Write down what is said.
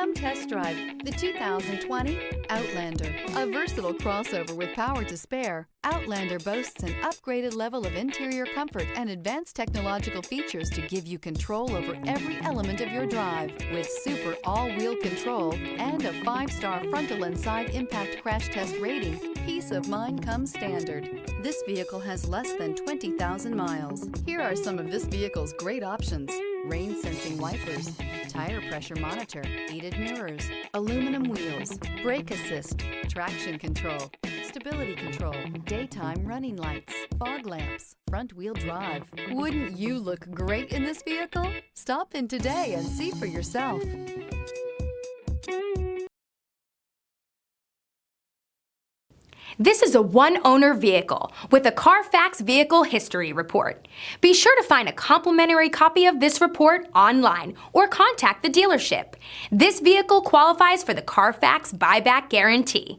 Come test drive the 2020 Outlander. A versatile crossover with power to spare, Outlander boasts an upgraded level of interior comfort and advanced technological features to give you control over every element of your drive. With super all-wheel control and a 5-star frontal and side impact crash test rating, peace of mind comes standard. This vehicle has less than 20,000 miles. Here are some of this vehicle's great options: rain sensing wipers, tire pressure monitor, heated mirrors, aluminum wheels, brake assist, traction control, stability control, daytime running lights, fog lamps, front wheel drive. Wouldn't you look great in this vehicle? Stop in today and see for yourself. This is a one-owner vehicle with a Carfax Vehicle History Report. Be sure to find a complimentary copy of this report online or contact the dealership. This vehicle qualifies for the Carfax Buyback Guarantee.